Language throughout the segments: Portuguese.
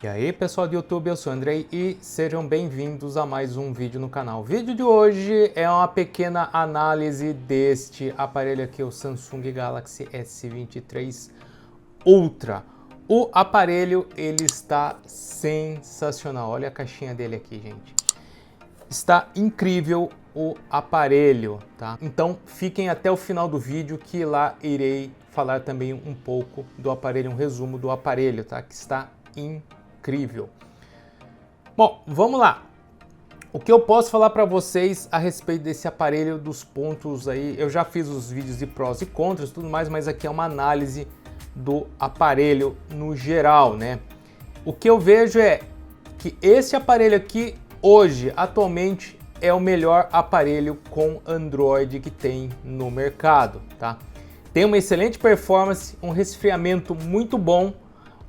E aí pessoal do YouTube, eu sou o Andrei e sejam bem-vindos a mais um vídeo no canal. O vídeo de hoje é uma pequena análise deste aparelho aqui, o Samsung Galaxy S23 Ultra. O aparelho, ele está sensacional, olha a caixinha dele aqui, gente. Está incrível o aparelho, tá? Então fiquem até o final do vídeo que lá irei falar também um pouco do aparelho, um resumo do aparelho, tá? Que está incrível. Bom, vamos lá. O que eu posso falar para vocês a respeito desse aparelho, dos pontos aí, eu já fiz os vídeos de prós e contras e tudo mais, mas aqui é uma análise do aparelho no geral, né? O que eu vejo é que esse aparelho aqui, hoje, atualmente, é o melhor aparelho com Android que tem no mercado, tá? Tem uma excelente performance, um resfriamento muito bom.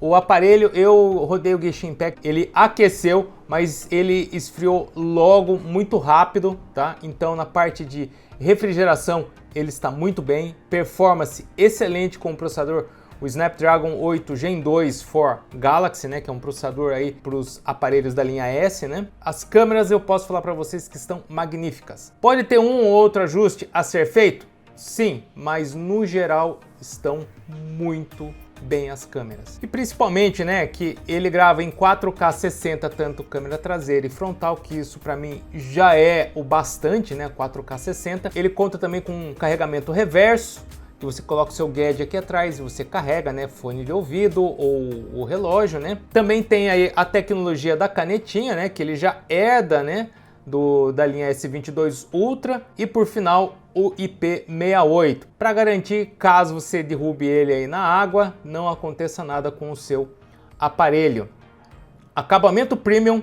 O aparelho, eu rodei o Genshin Impact, ele aqueceu, mas ele esfriou logo, muito rápido, tá? Então na parte de refrigeração ele está muito bem, performance excelente com o processador, o Snapdragon 8 Gen 2 for Galaxy, né? Que é um processador aí para os aparelhos da linha S, né? As câmeras eu posso falar para vocês que estão magníficas. Pode ter um ou outro ajuste a ser feito? Sim, mas no geral estão muito bem as câmeras. E principalmente, né, que ele grava em 4K 60, tanto câmera traseira e frontal, que isso para mim já é o bastante, né, 4K 60. Ele conta também com um carregamento reverso, que você coloca o seu gadget aqui atrás e você carrega, né, fone de ouvido ou o relógio, né. Também tem aí a tecnologia da canetinha, né, que ele já herda, né, da linha S22 Ultra, e por final o IP68, para garantir, caso você derrube ele aí na água, não aconteça nada com o seu aparelho. Acabamento premium,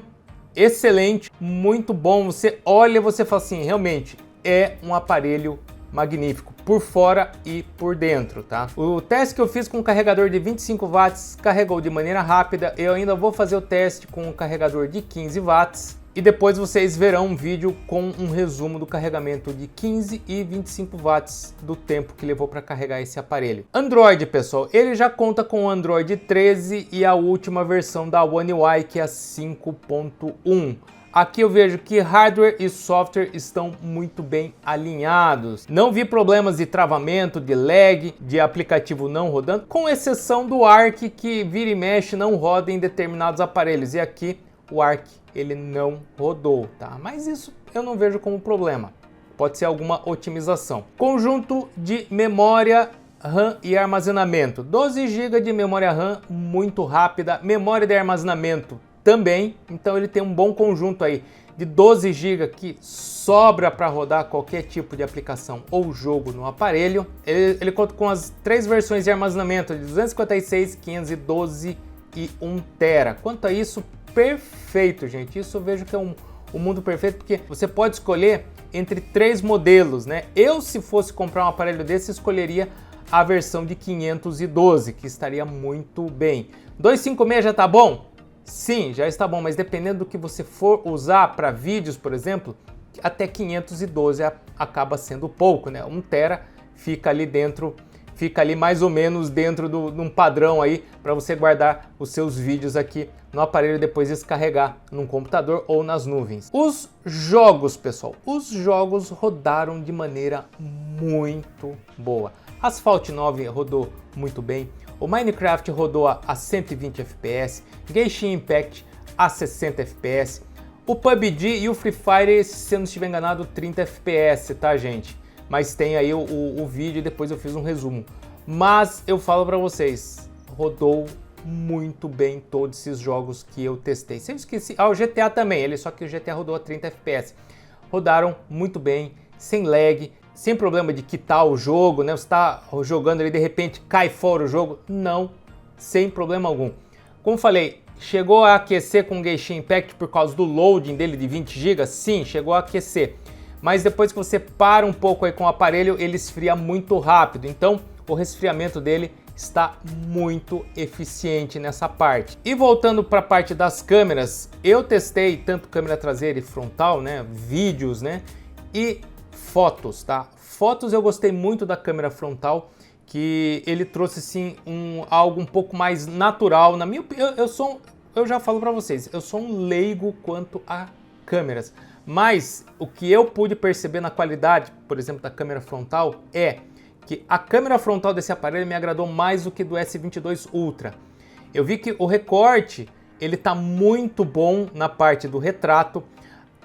excelente, muito bom. Você olha, você fala assim, realmente é um aparelho magnífico, por fora e por dentro, tá? O teste que eu fiz com um carregador de 25 watts carregou de maneira rápida. Eu ainda vou fazer o teste com um carregador de 15 watts. E depois vocês verão um vídeo com um resumo do carregamento de 15 e 25 watts do tempo que levou para carregar esse aparelho. Android, pessoal, ele já conta com o Android 13 e a última versão da One UI, que é a 5.1. Aqui eu vejo que hardware e software estão muito bem alinhados. Não vi problemas de travamento, de lag, de aplicativo não rodando, com exceção do Arc, que vira e mexe não roda em determinados aparelhos. E aqui o Arc ele não rodou, tá? Mas isso eu não vejo como problema. Pode ser alguma otimização. Conjunto de memória RAM e armazenamento. 12 GB de memória RAM, muito rápida. Memória de armazenamento também. Então ele tem um bom conjunto aí de 12 GB que sobra para rodar qualquer tipo de aplicação ou jogo no aparelho. Ele conta com as três versões de armazenamento de 256, 512 e 1 TB. Quanto a isso, perfeito, gente. Isso eu vejo que é um mundo perfeito, porque você pode escolher entre três modelos, né? Eu, se fosse comprar um aparelho desse, escolheria a versão de 512, que estaria muito bem. 256 já tá bom? Sim, já está bom, mas dependendo do que você for usar para vídeos, por exemplo, até 512 acaba sendo pouco, né? 1 TB fica ali dentro, fica ali mais ou menos dentro de um padrão aí para você guardar os seus vídeos aqui no aparelho e depois descarregar num computador ou nas nuvens. Os jogos, pessoal, os jogos rodaram de maneira muito boa. Asphalt 9 rodou muito bem, o Minecraft rodou a 120 FPS, Genshin Impact a 60 FPS, o PUBG e o Free Fire, se eu não estiver enganado, 30 FPS, tá, gente? Mas tem aí o vídeo e depois eu fiz um resumo. Mas eu falo para vocês, rodou muito bem todos esses jogos que eu testei. Se eu esqueci, o GTA também, só que o GTA rodou a 30 FPS. Rodaram muito bem, sem lag, sem problema de quitar o jogo, né? Você está jogando ali, de repente cai fora o jogo. Não, sem problema algum. Como falei, chegou a aquecer com o Genshin Impact por causa do loading dele de 20 GB? Sim, chegou a aquecer. Mas depois que você para um pouco aí com o aparelho, ele esfria muito rápido. Então, o resfriamento dele está muito eficiente nessa parte. E voltando para a parte das câmeras, eu testei tanto câmera traseira e frontal, né, vídeos, né, e fotos, tá? Fotos eu gostei muito da câmera frontal, que ele trouxe sim algo um pouco mais natural. Na minha opinião, eu já falo para vocês, eu sou um leigo quanto a câmeras, mas o que eu pude perceber na qualidade, por exemplo, da câmera frontal, é que a câmera frontal desse aparelho me agradou mais do que do S22 Ultra. Eu vi que o recorte, ele tá muito bom na parte do retrato.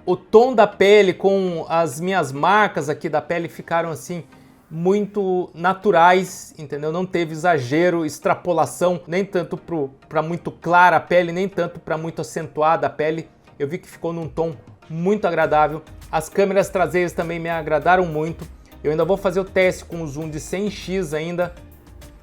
O tom da pele com as minhas marcas aqui da pele ficaram assim muito naturais, entendeu? Não teve exagero, extrapolação, nem tanto para muito clara a pele, nem tanto para muito acentuada a pele. Eu vi que ficou num tom muito agradável. As câmeras traseiras também me agradaram muito. Eu ainda vou fazer o teste com o zoom de 100x ainda,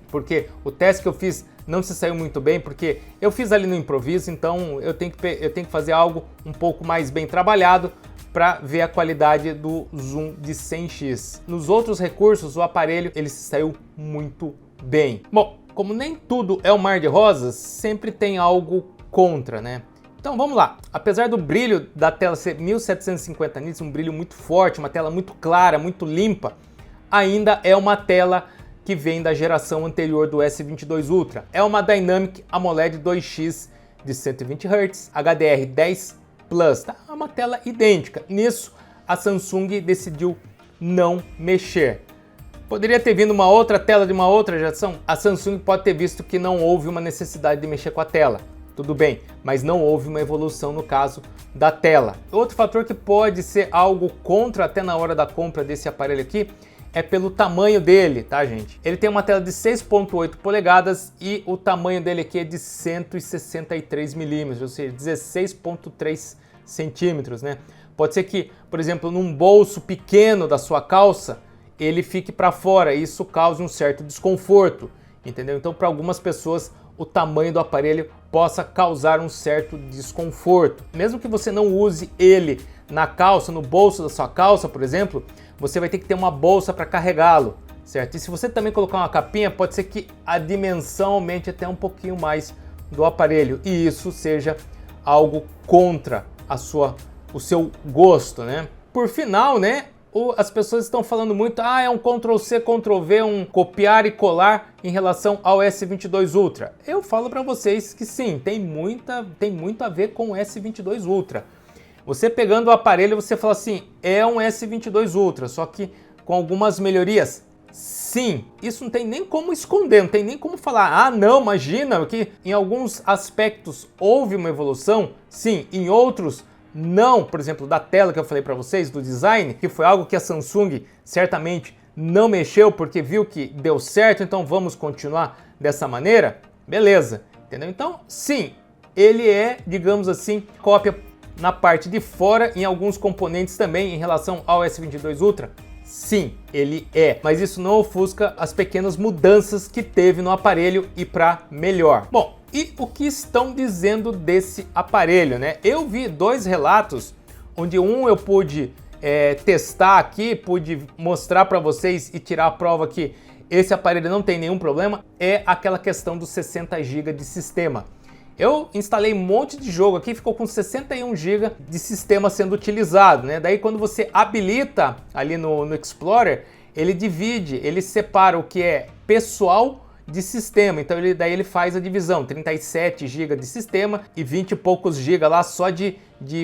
porque o teste que eu fiz não se saiu muito bem, porque eu fiz ali no improviso, então eu tenho que fazer algo um pouco mais bem trabalhado para ver a qualidade do zoom de 100x. Nos outros recursos, o aparelho ele se saiu muito bem. Bom, como nem tudo é um mar de rosas, sempre tem algo contra, né? Então vamos lá. Apesar do brilho da tela ser 1750 nits, um brilho muito forte, uma tela muito clara, muito limpa, ainda é uma tela que vem da geração anterior do S22 Ultra. É uma Dynamic AMOLED 2X de 120 Hz, HDR10 Plus, tá? É uma tela idêntica. Nisso, a Samsung decidiu não mexer. Poderia ter vindo uma outra tela de uma outra geração? A Samsung pode ter visto que não houve uma necessidade de mexer com a tela. Tudo bem, mas não houve uma evolução no caso da tela. Outro fator que pode ser algo contra até na hora da compra desse aparelho aqui é pelo tamanho dele, tá, gente? Ele tem uma tela de 6.8 polegadas e o tamanho dele aqui é de 163 milímetros, ou seja, 16.3 centímetros, né? Pode ser que, por exemplo, num bolso pequeno da sua calça, ele fique para fora e isso cause um certo desconforto, entendeu? Então, para algumas pessoas, o tamanho do aparelho possa causar um certo desconforto. Mesmo que você não use ele na calça, no bolso da sua calça, por exemplo, você vai ter que ter uma bolsa para carregá-lo, certo? E se você também colocar uma capinha, pode ser que a dimensão aumente até um pouquinho mais do aparelho e isso seja algo contra o seu gosto, né? Por final, né? As pessoas estão falando muito, é um Ctrl+C, Ctrl+V, um copiar e colar em relação ao S22 Ultra. Eu falo para vocês que sim, tem muito a ver com o S22 Ultra. Você pegando o aparelho, você fala assim, é um S22 Ultra, só que com algumas melhorias? Sim, isso não tem nem como esconder, não tem nem como falar, não, imagina, que em alguns aspectos houve uma evolução, sim, em outros não, por exemplo, da tela que eu falei para vocês, do design, que foi algo que a Samsung certamente não mexeu porque viu que deu certo, então vamos continuar dessa maneira, beleza, entendeu? Então, sim, ele é, digamos assim, cópia na parte de fora, em alguns componentes também em relação ao S22 Ultra? Sim, ele é, mas isso não ofusca as pequenas mudanças que teve no aparelho e para melhor. Bom, e o que estão dizendo desse aparelho, né? Eu vi dois relatos, onde um eu pude testar aqui, pude mostrar para vocês e tirar a prova que esse aparelho não tem nenhum problema, é aquela questão dos 60 GB de sistema. Eu instalei um monte de jogo aqui, ficou com 61 GB de sistema sendo utilizado, né? Daí quando você habilita ali no Explorer, ele divide, ele separa o que é pessoal de sistema. Então daí ele faz a divisão, 37 GB de sistema e 20 e poucos GB lá só de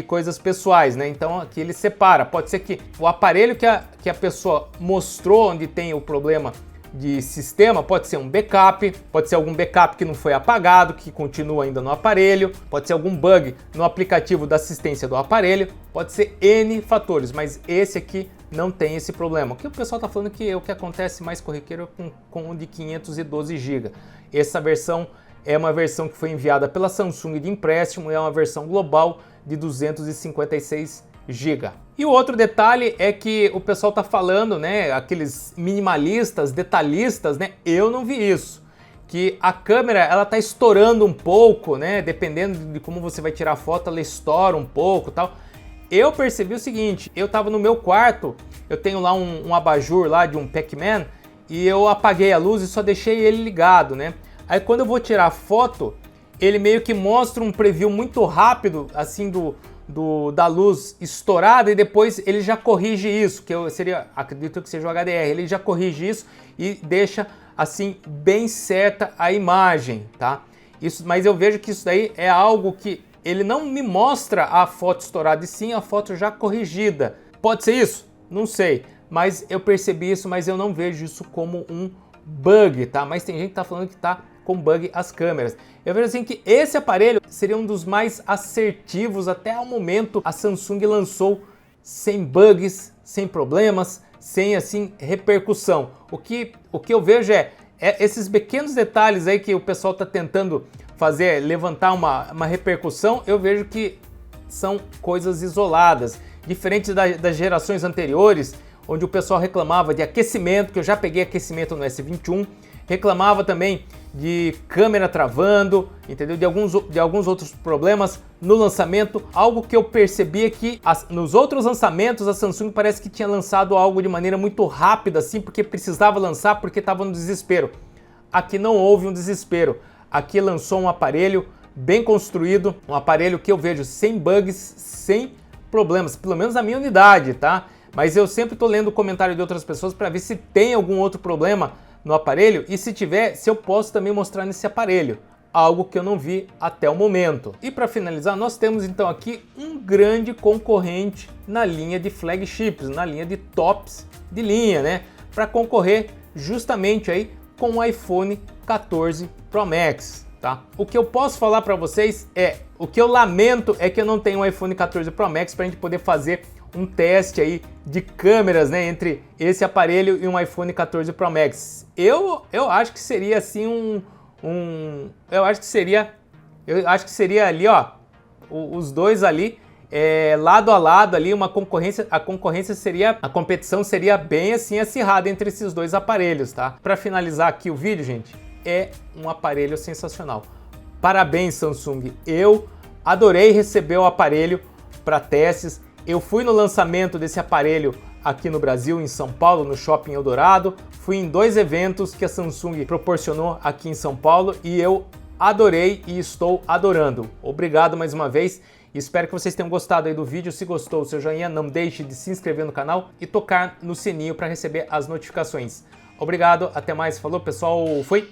coisas pessoais, né? Então aqui ele separa. Pode ser que o aparelho que a pessoa mostrou onde tem o problema de sistema, pode ser um backup, pode ser algum backup que não foi apagado, que continua ainda no aparelho, pode ser algum bug no aplicativo da assistência do aparelho, pode ser N fatores, mas esse aqui não tem esse problema. O que o pessoal está falando que é o que acontece mais corriqueiro com o de 512 GB. Essa versão é uma versão que foi enviada pela Samsung de empréstimo, é uma versão global de 256 GB. E o outro detalhe é que o pessoal tá falando, né, aqueles minimalistas, detalhistas, né, eu não vi isso. Que a câmera, ela tá estourando um pouco, né, dependendo de como você vai tirar a foto, ela estoura um pouco, tal. Eu percebi o seguinte, eu tava no meu quarto, eu tenho lá um abajur lá de um Pac-Man, e eu apaguei a luz e só deixei ele ligado, né. Aí quando eu vou tirar a foto, ele meio que mostra um preview muito rápido, assim, da luz estourada, e depois ele já corrige isso, que acredito que seja o HDR, ele já corrige isso e deixa assim bem certa a imagem, tá? Mas eu vejo que isso daí é algo que ele não me mostra a foto estourada, e sim a foto já corrigida. Pode ser isso? Não sei, mas eu percebi isso, mas eu não vejo isso como um bug, tá? Mas tem gente que tá falando que tá com bug as câmeras. Eu vejo assim que esse aparelho seria um dos mais assertivos até o momento. A Samsung lançou sem bugs, sem problemas, sem assim repercussão. O que eu vejo é esses pequenos detalhes aí que o pessoal tá tentando fazer, levantar uma repercussão. Eu vejo que são coisas isoladas, diferentes das gerações anteriores, onde o pessoal reclamava de aquecimento, que eu já peguei aquecimento no S21, reclamava também de câmera travando, entendeu? De alguns outros problemas no lançamento. Algo que eu percebi é que nos outros lançamentos a Samsung parece que tinha lançado algo de maneira muito rápida, assim, porque precisava lançar, porque estava no desespero. Aqui não houve um desespero. Aqui lançou um aparelho bem construído, um aparelho que eu vejo sem bugs, sem problemas, pelo menos na minha unidade, tá? Mas eu sempre tô lendo o comentário de outras pessoas para ver se tem algum outro problema no aparelho, e se tiver, se eu posso também mostrar nesse aparelho, algo que eu não vi até o momento. E para finalizar, nós temos então aqui um grande concorrente na linha de flagships, na linha de tops de linha, né? Para concorrer justamente aí com o iPhone 14 Pro Max, tá? O que eu posso falar para vocês o que eu lamento é que eu não tenho um iPhone 14 Pro Max para a gente poder fazer um teste aí de câmeras, né, entre esse aparelho e um iPhone 14 Pro Max. Eu acho que seria assim eu acho que seria ali, ó, os dois ali lado a lado ali, a competição seria bem assim acirrada entre esses dois aparelhos, tá? Para finalizar aqui o vídeo, gente, é um aparelho sensacional. Parabéns, Samsung. Eu adorei receber o aparelho para testes. Eu fui no lançamento desse aparelho aqui no Brasil, em São Paulo, no Shopping Eldorado. Fui em 2 eventos que a Samsung proporcionou aqui em São Paulo e eu adorei e estou adorando. Obrigado mais uma vez. Espero que vocês tenham gostado aí do vídeo. Se gostou, seu joinha, não deixe de se inscrever no canal e tocar no sininho para receber as notificações. Obrigado, até mais, falou pessoal, fui!